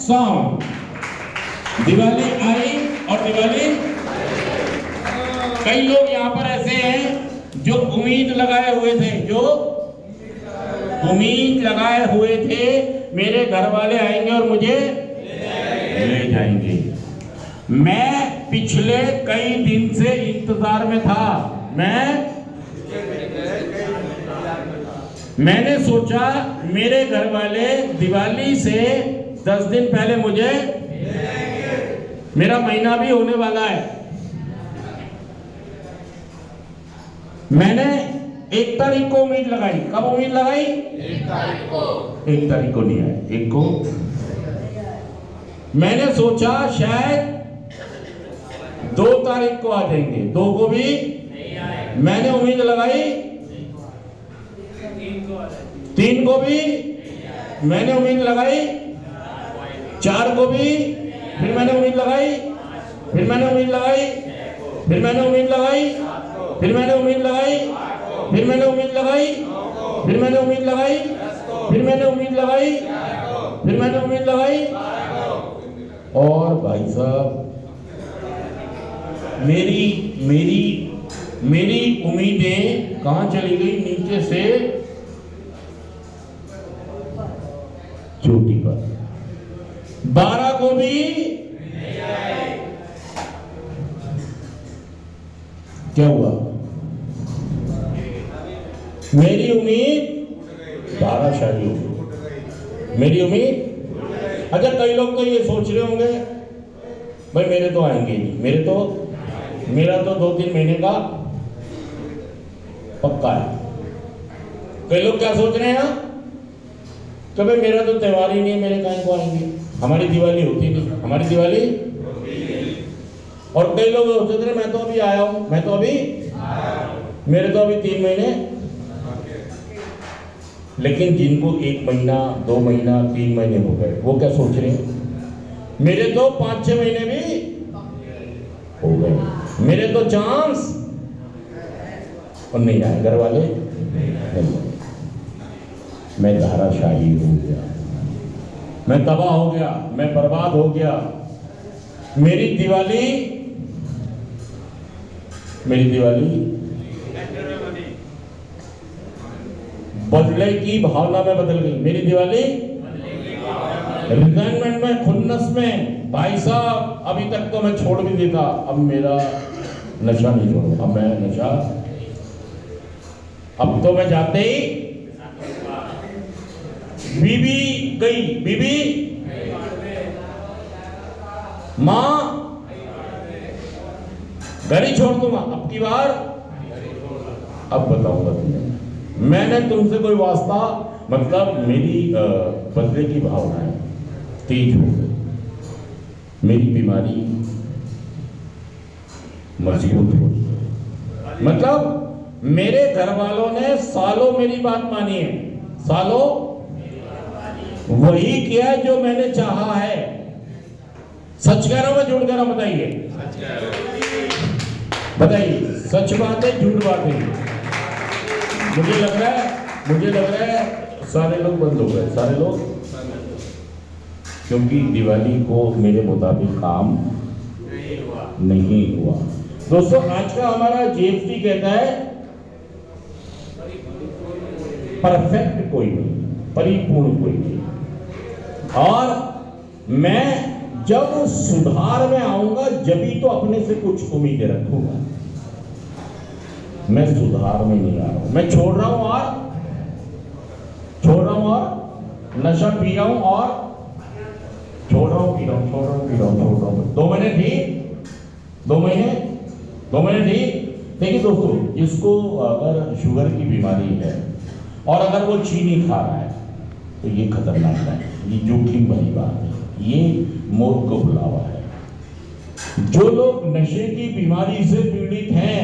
Song. Diwali आई और दिवाली, कई लोग यहाँ पर ऐसे हैं जो उम्मीद लगाए हुए थे, मेरे घर वाले आएंगे और मुझे ले जाएंगे। मैं पिछले कई दिन से इंतजार में था। मैंने सोचा मेरे घर वाले दिवाली से 10 दिन पहले मुझे, मेरा महीना भी होने वाला है। मैंने 1 तारीख को उम्मीद लगाई। कब उम्मीद लगाई? 1 तारीख को नहीं आया। 1 को मैंने सोचा शायद 2 तारीख को आ जाएंगे। 2 को भी मैंने उम्मीद लगाई। 3 को भी मैंने उम्मीद लगाई। 4 को भी फिर मैंने उम्मीद लगाई। फिर मैंने उम्मीद लगाई। फिर मैंने उम्मीद लगाई। फिर मैंने उम्मीद लगाई। फिर मैंने उम्मीद लगाई। फिर मैंने उम्मीद लगाई। फिर मैंने उम्मीद लगाई। फिर मैंने उम्मीद लगाई। और भाई साहब, मेरी उम्मीदें कहां चली गई? नीचे से चोटी पर। 12 को भी क्या हुआ? मेरी उम्मीद 12 शादी हो गई। मेरी उम्मीद। अच्छा, कई लोग तो ये सोच रहे होंगे भाई मेरे तो आएंगे नहीं, मेरा तो 2-3 महीने का पक्का है। कई लोग क्या सोच रहे हैं कि भाई मेरा तो त्योहार ही नहीं है, मेरे कहीं को आएंगे, हमारी दिवाली होती नहीं, हमारी दिवाली। और कई लोग सोच रहे मैं तो अभी आया हूं, मेरे तो अभी 3 महीने। लेकिन जिनको 1 महीना, 2 महीना, 3 महीने हो गए, वो क्या सोच रहे हैं? मेरे तो 5-6 महीने भी हो गए, मेरे तो चांस। और नहीं आए घर वाले। मैं धाराशाही हो गया, मैं तबाह हो गया, मैं बर्बाद हो गया। मेरी दिवाली बदले की भावना में बदल गई। मेरी दिवाली रिजाइनमेंट में, खुन्नस में। भाई साहब, अभी तक तो मैं छोड़ भी देता, अब मेरा नशा नहीं छोड़ूंगा। अब मैं नशा, अब तो मैं जाते ही बीबी गई, मां घर ही छोड़ दूंगा। अब की बार, अब बताऊंगा तुम्हें, मैंने तुमसे कोई वास्ता, मतलब मेरी बदले की भावनाएं तेज हो गई, मेरी बीमारी मजबूत हो गई। मतलब मेरे घर वालों ने सालों मेरी बात मानी है, सालों वही किया जो मैंने चाहा है। सच कह रहा हूं मैं, झूठ कह रहा हूं? बताइए, सच बात है, झूठ बात है? मुझे लग रहा है सारे लोग बंद हो गए, सारे लोग, क्योंकि दिवाली को मेरे मुताबिक काम नहीं हुआ। दोस्तों, आज का हमारा जीएफटी कहता है परफेक्ट कोई नहीं, परिपूर्ण कोई नहीं। और मैं जब सुधार में आऊंगा जभी तो अपने से कुछ उम्मीदें रखूंगा। मैं सुधार में नहीं आ रहा हूं, मैं छोड़ रहा हूं और नशा पी रहा हूं और छोड़ रहा हूं, पी रहा हूं। 2 महीने ठीक, 2 महीने ठीक। देखिए दोस्तों, जिसको अगर शुगर की बीमारी है और अगर वो चीनी खा रहा है तो ये खतरनाक है, ये जोखिम भरी बात है, ये मौत को बुलावा है। जो लोग नशे की बीमारी से पीड़ित हैं,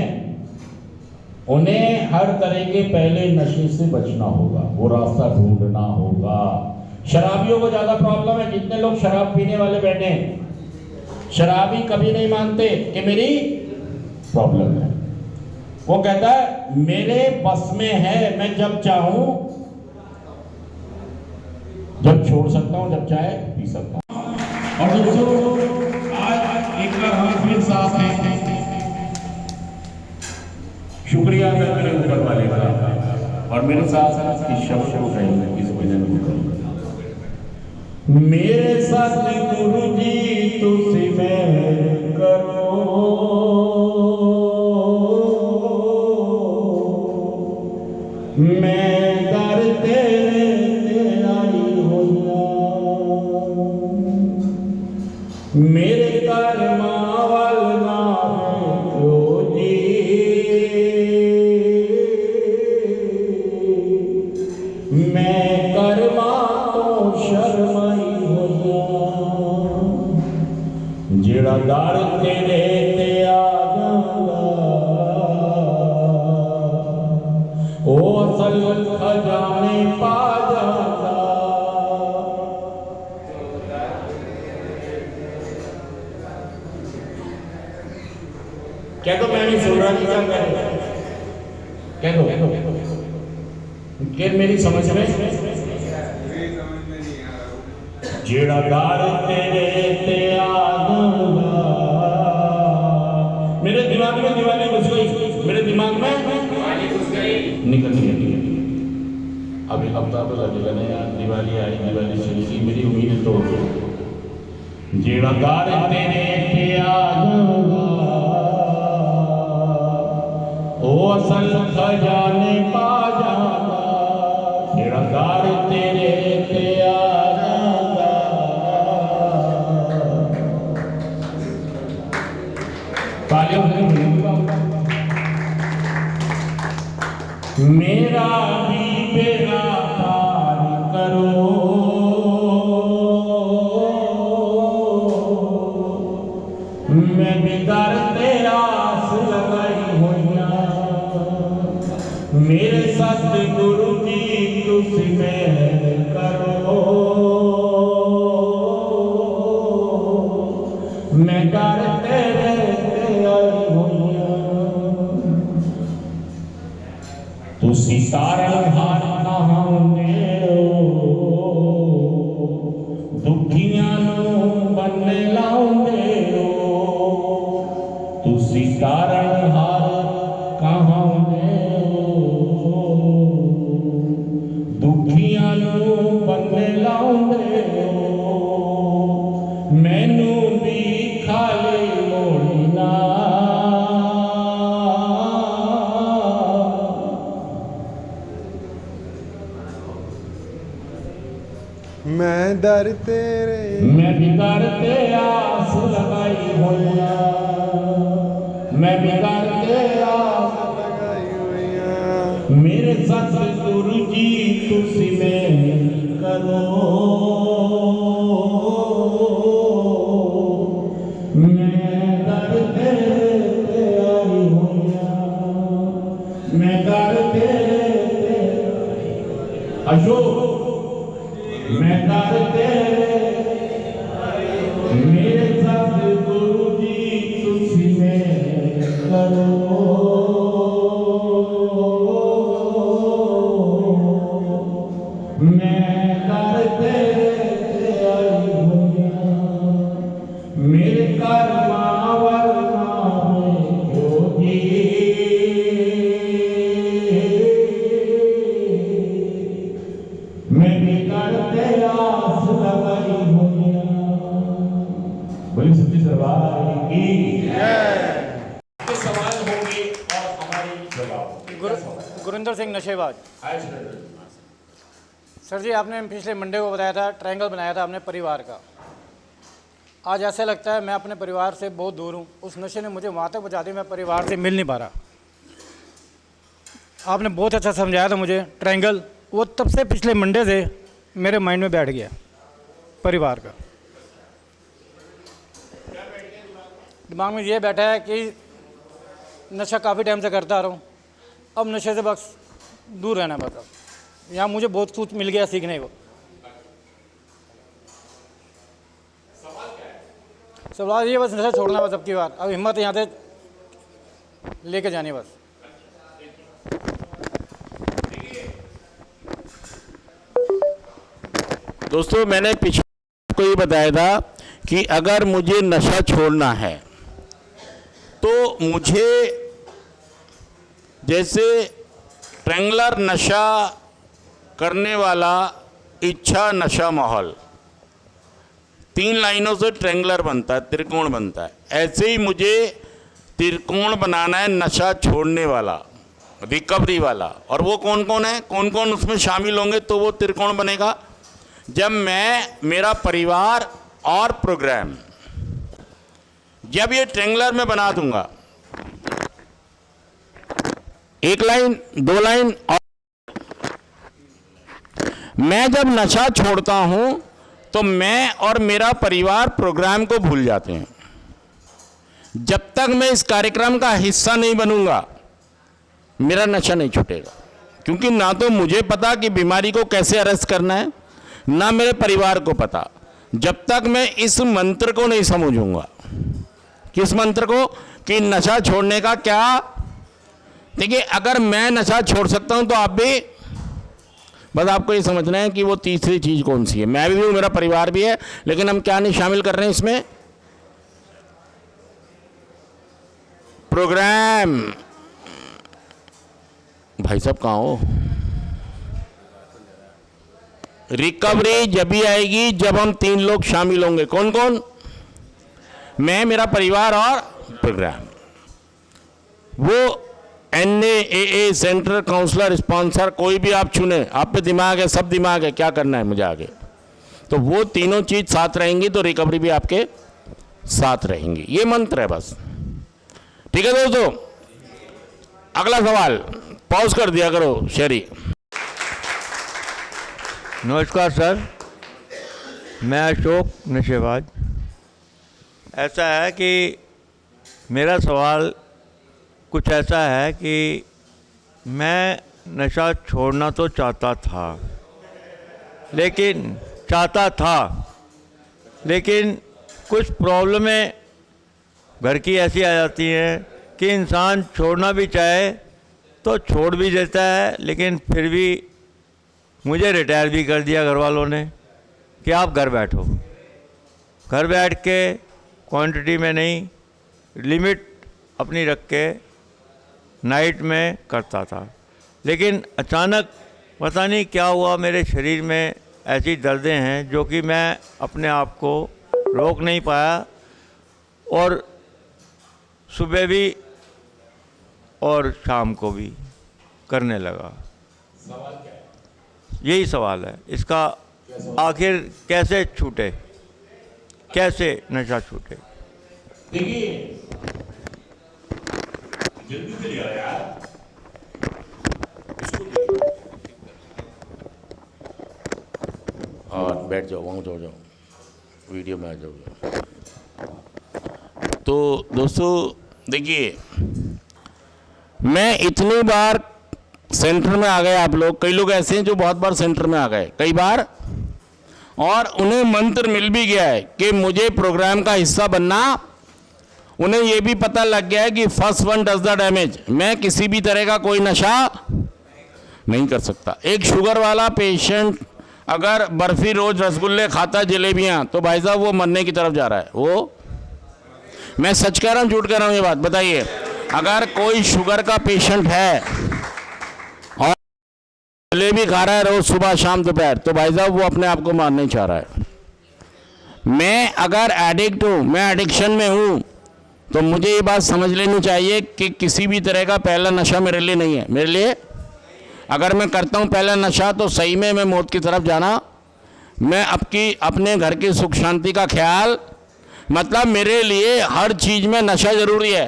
उन्हें हर तरह के पहले नशे से बचना होगा, वो रास्ता ढूंढना होगा। शराबियों को ज्यादा प्रॉब्लम है। जितने लोग शराब पीने वाले बैठे हैं, शराबी कभी नहीं मानते कि मेरी प्रॉब्लम है। वो कहता है मेरे बस में है, मैं जब चाहूं, जब छोड़ सकता हूँ, जब चाहे पी सकता हूँ। और दोस्तों आज एक बार हम फिर साथ हैं, शुक्रिया है मेरे ऊपर वाले का, और मेरे साथ इस शब्द को कहेंगे, इस भजन को कहेंगे। मेरे साथ गुरु जी तुझसे मैं करो, मैं दर तेरे तेरा ही होया, मेरे कर्मा वाल नाम जो जी, मैं कर्मा तो शर्माई होया, जेड़ा दर तेरे ते आ जांदा, ओ असल खजाने पा जाता। कह दो मैं नहीं सुन रहा, कह दो कि मेरी समझ में जेड़ा दार तेरे ते आ जांदा, मेरे दिमाग में दिवाली घुस गई, मेरे दिमाग में निकल गई। अभी हफ्ता तो लगेगा ना यार, दिवाली आई, दिवाली चलेगी, मेरी उम्मीद तो जेड़ा दार तेरे ते आ जांदा, ओ असल खजाने पा जांदा, जेड़ा दार तेरे ते आ जांदा। मेरा भी बेड़ा पार करो, मैं भी दर तेरा आस लगाई होइया, मेरे सतगुरु जी तुझसे मैं करो, मैं दर तेरे ते आई होइया, तुसी तारणहार कहांदे हो, दुखियां नूं बन्ने लाउंदे हो, तुसी तारणहार कहांदे हो, दुखियां नूं बन्ने लाउंदे हो, मैनू भी खाली मोड़ी ना, मैं दर तेरे, मैं भी दर ते आस लगाई होया, मैं भी दर ते आस लगाई हुइया, मेरे सतगुरु जी तुसी मैं करो, मैं दर तेरे ते आई होया, मैं दर तेरे ते अशोक, मैं दर तेरे, मेरे सतगुरु जी तुसी मैं करो, मैं दर तेरे ते आई होया, मेरे कर्मा वाल नाम जो जी, मैं भी दर ते आस लगाई होया। बोली सच्ची दरबार की के सवाल होंगे और हमारी जवाब। गुरिंदर सिंह नशेबाज। सर जी, आपने पिछले मंडे को बताया था ट्रायंगल बनाया था आपने परिवार का। आज ऐसा लगता है मैं अपने परिवार से बहुत दूर हूँ। उस नशे ने मुझे वहाँ तक पहुँचा दिया, मैं परिवार से मिल नहीं पा रहा। आपने बहुत अच्छा समझाया था मुझे ट्रायंगल, वो तब से पिछले मंडे से मेरे माइंड में बैठ गया परिवार का। दिमाग में ये बैठा है कि नशा काफ़ी टाइम से करता आ रहा हूँ, अब नशे से बस दूर रहना। बस अब यहाँ मुझे बहुत कुछ मिल गया सीखने को। सवाल ये बस नशा छोड़ना, बस अब की बात, अब हिम्मत यहाँ से लेके जानी बस। दोस्तों मैंने पिछले आपको ये बताया था कि अगर मुझे नशा छोड़ना है तो मुझे जैसे ट्रेंगलर नशा करने वाला इच्छा नशा माहौल 3 लाइनों से ट्रेंगलर बनता है, त्रिकोण बनता है, ऐसे ही मुझे त्रिकोण बनाना है नशा छोड़ने वाला, रिकवरी वाला। और वो कौन कौन है, कौन कौन उसमें शामिल होंगे तो वो त्रिकोण बनेगा? जब मैं, मेरा परिवार और प्रोग्राम, जब ये ट्रेंगलर में बना दूंगा, 1 लाइन 2 लाइन, और मैं जब नशा छोड़ता हूं तो मैं और मेरा परिवार प्रोग्राम को भूल जाते हैं। जब तक मैं इस कार्यक्रम का हिस्सा नहीं बनूंगा मेरा नशा नहीं छूटेगा, क्योंकि ना तो मुझे पता कि बीमारी को कैसे अरेस्ट करना है, ना मेरे परिवार को पता। जब तक मैं इस मंत्र को नहीं समझूंगा, किस मंत्र को, कि नशा छोड़ने का क्या। देखिए, अगर मैं नशा छोड़ सकता हूं तो आप भी, बस आपको ये समझना है कि वो तीसरी चीज कौन सी है। मैं भी हूं, मेरा परिवार भी है, लेकिन हम क्या नहीं शामिल कर रहे हैं इसमें? प्रोग्राम। भाई साहब कहाँ हो? रिकवरी जब भी आएगी जब हम 3 लोग शामिल होंगे। कौन कौन? मैं, मेरा परिवार और प्रोग्राम। वो NAAA सेंटर, काउंसलर, स्पॉन्सर, कोई भी आप चुने, आप पे दिमाग है, सब दिमाग है, क्या करना है मुझे आगे, तो वो तीनों चीज साथ रहेंगी तो रिकवरी भी आपके साथ रहेंगी। ये मंत्र है बस। ठीक है दोस्तों, अगला सवाल। पॉज कर दिया करो शेरी। नमस्कार सर, मैं अशोक नशेबाज। ऐसा है कि मेरा सवाल कुछ ऐसा है कि मैं नशा छोड़ना तो चाहता था, लेकिन कुछ प्रॉब्लमें घर की ऐसी आ जाती हैं कि इंसान छोड़ना भी चाहे तो छोड़ भी देता है, लेकिन फिर भी मुझे रिटायर भी कर दिया घर वालों ने कि आप घर बैठो। घर बैठ के क्वांटिटी में नहीं, लिमिट अपनी रख के नाइट में करता था। लेकिन अचानक पता नहीं क्या हुआ, मेरे शरीर में ऐसी दर्दें हैं जो कि मैं अपने आप को रोक नहीं पाया, और सुबह भी और शाम को भी करने लगा। यही सवाल है इसका, आखिर कैसे छूटे, कैसे नशा छूटे? देखिए, जल्दी से लिया यार, और बैठ जाओ, वहाँ जाओ, वीडियो में आ जाओ। तो दोस्तों देखिए, मैं इतनी बार सेंटर में आ गए, आप लोग, कई लोग ऐसे हैं जो बहुत बार सेंटर में आ गए कई बार, और उन्हें मंत्र मिल भी गया है कि मुझे प्रोग्राम का हिस्सा बनना। उन्हें यह भी पता लग गया है कि first one does the damage. मैं किसी भी तरह का कोई नशा नहीं कर सकता। एक शुगर वाला पेशेंट अगर बर्फी रोज रसगुल्ले खाता, जलेबियां, तो भाई साहब वो मरने की तरफ जा रहा है। वो, मैं सच कह रहा हूं झूठ कह रहा हूं ये बात बताइए? अगर कोई शुगर का पेशेंट है और जलेबी खा रहा है रोज सुबह शाम दोपहर, तो भाई साहब वो अपने आप को मारना ही चाह रहा है। मैं अगर एडिक्ट हूं, मैं एडिक्शन में हूं, तो मुझे ये बात समझ लेनी चाहिए कि किसी भी तरह का पहला नशा मेरे लिए नहीं है। मेरे लिए अगर मैं करता हूं पहला नशा तो सही में मैं मौत की तरफ जाना, मैं अपने घर की सुख शांति का ख्याल, मतलब मेरे लिए हर चीज़ में नशा ज़रूरी है।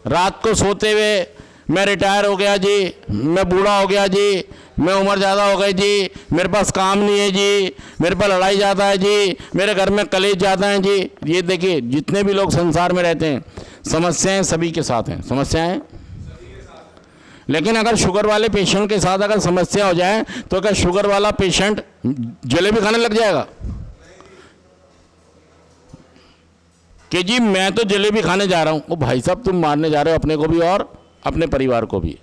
रात को सोते हुए मैं रिटायर हो गया जी, मैं बूढ़ा हो गया जी, मैं उम्र ज़्यादा हो गई जी, मेरे पास काम नहीं है जी, मेरे पास लड़ाई ज़्यादा है जी, मेरे घर में कलेश ज़्यादा हैं जी। ये देखिए, जितने भी लोग संसार में रहते हैं, समस्याएं सभी के साथ हैं, समस्याएं। लेकिन अगर शुगर वाले पेशेंट के साथ अगर समस्या हो जाए तो क्या शुगर वाला पेशेंट जलेबी खाने लग जाएगा कि जी मैं तो जलेबी खाने जा रहा हूं? ओ भाई साहब, तुम मारने जा रहे हो अपने को भी और अपने परिवार को भी।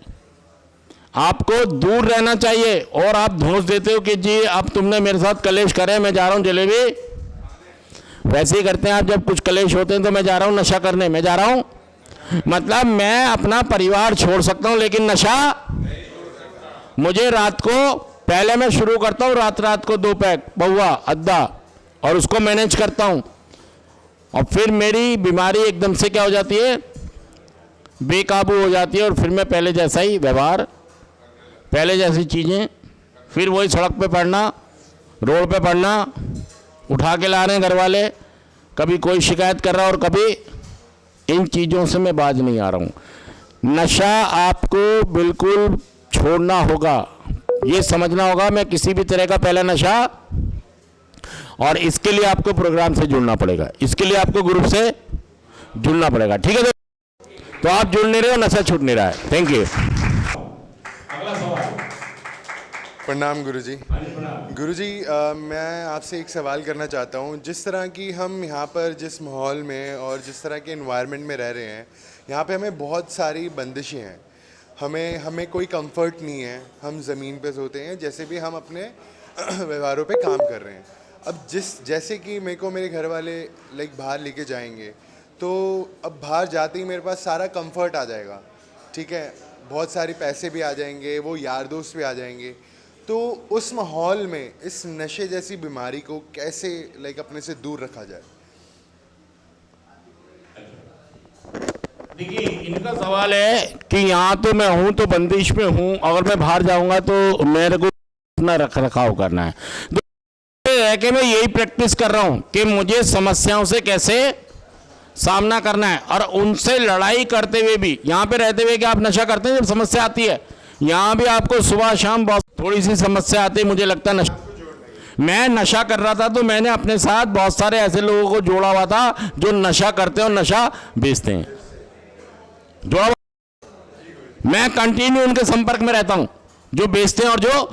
आपको दूर रहना चाहिए। और आप धोस देते हो कि जी अब तुमने मेरे साथ कलेश करे, मैं जा रहा हूं जलेबी। वैसे ही करते हैं आप, जब कुछ कलेश होते हैं तो मैं जा रहा हूं नशा करने, मैं जा रहा हूं, मतलब मैं अपना परिवार छोड़ सकता हूं लेकिन नशा मुझे रात को, पहले मैं शुरू करता हूं रात को 2 पैक पौवा अद्दा और उसको मैनेज करता हूं, और फिर मेरी बीमारी एकदम से क्या हो जाती है, बेकाबू हो जाती है, और फिर मैं पहले जैसा ही व्यवहार, पहले जैसी चीज़ें, फिर वही सड़क पे पड़ना, रोड पे पड़ना, उठा के ला रहे हैं घर वाले, कभी कोई शिकायत कर रहा है और कभी, इन चीज़ों से मैं बाज नहीं आ रहा हूँ। नशा आपको बिल्कुल छोड़ना होगा, ये समझना होगा। मैं किसी भी तरह का पहला नशा, और इसके लिए आपको प्रोग्राम से जुड़ना पड़ेगा, इसके लिए आपको ग्रुप से जुड़ना पड़ेगा, ठीक है। तो आप जुड़ नहीं रहे हो, नशा छूट नहीं रहा है। Thank you. अगला सवाल। प्रणाम गुरुजी। गुरुजी, मैं आपसे एक सवाल करना चाहता हूँ। जिस तरह की हम यहाँ पर जिस माहौल में और जिस तरह के एनवायरनमेंट में रह रहे हैं, यहाँ पे हमें बहुत सारी बंदिशें हैं, हमें कोई कंफर्ट नहीं है। हम ज़मीन पे सोते हैं, जैसे भी हम अपने व्यवहारों पे काम कर रहे हैं। अब जैसे कि मेरे को मेरे घर वाले बाहर लेके जाएंगे, तो अब बाहर जाते ही मेरे पास सारा कंफर्ट आ जाएगा, ठीक है, बहुत सारे पैसे भी आ जाएंगे, वो यार दोस्त भी आ जाएंगे। तो उस माहौल में इस नशे जैसी बीमारी को कैसे अपने से दूर रखा जाए? देखिए, इनका सवाल है कि यहाँ तो मैं हूँ तो बंदिश में हूँ, अगर मैं बाहर जाऊँगा तो मेरे को अपना रख रखाव करना है। तो है कि मैं यही प्रैक्टिस कर रहा हूँ कि मुझे समस्याओं से कैसे सामना करना है, और उनसे लड़ाई करते हुए भी, यहाँ पे रहते हुए कि आप नशा करते हैं, जब समस्या आती है यहाँ भी आपको सुबह शाम बहुत थोड़ी सी समस्या आती है। मुझे लगता है नशा, मैं नशा कर रहा था तो मैंने अपने साथ बहुत सारे ऐसे लोगों को जोड़ा हुआ था जो नशा करते हैं और नशा बेचते हैं, जोड़ा। मैं कंटिन्यू उनके संपर्क में रहता हूं, जो बेचते हैं और जो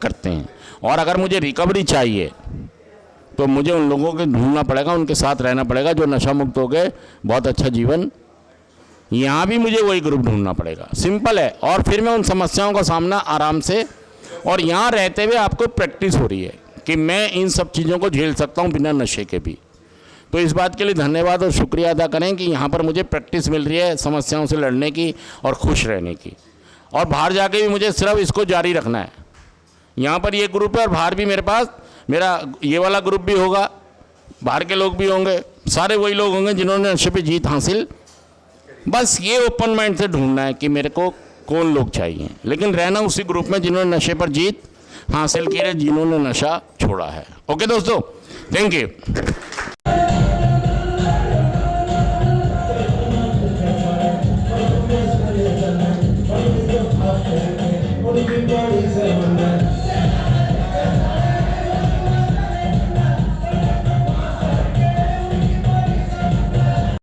करते हैं। और अगर मुझे रिकवरी चाहिए तो मुझे उन लोगों को ढूंढना पड़ेगा, उनके साथ रहना पड़ेगा जो नशा मुक्त हो गए, बहुत अच्छा जीवन, यहाँ भी मुझे वही ग्रुप ढूंढना पड़ेगा, सिंपल है। और फिर मैं उन समस्याओं का सामना आराम से, और यहाँ रहते हुए आपको प्रैक्टिस हो रही है कि मैं इन सब चीज़ों को झेल सकता हूँ बिना नशे के भी। तो इस बात के लिए धन्यवाद और शुक्रिया अदा करें कि यहाँ पर मुझे प्रैक्टिस मिल रही है समस्याओं से लड़ने की और खुश रहने की। और बाहर जाके भी मुझे सिर्फ इसको जारी रखना है। यहाँ पर ये ग्रुप है और बाहर भी मेरे पास मेरा ये वाला ग्रुप भी होगा, बाहर के लोग भी होंगे, सारे वही लोग होंगे जिन्होंने नशे पे जीत हासिल। बस ये ओपन माइंड से ढूंढना है कि मेरे को कौन लोग चाहिए, लेकिन रहना उसी ग्रुप में जिन्होंने नशे पर जीत हासिल की है, जिन्होंने नशा छोड़ा है। ओके दोस्तों, थैंक यू।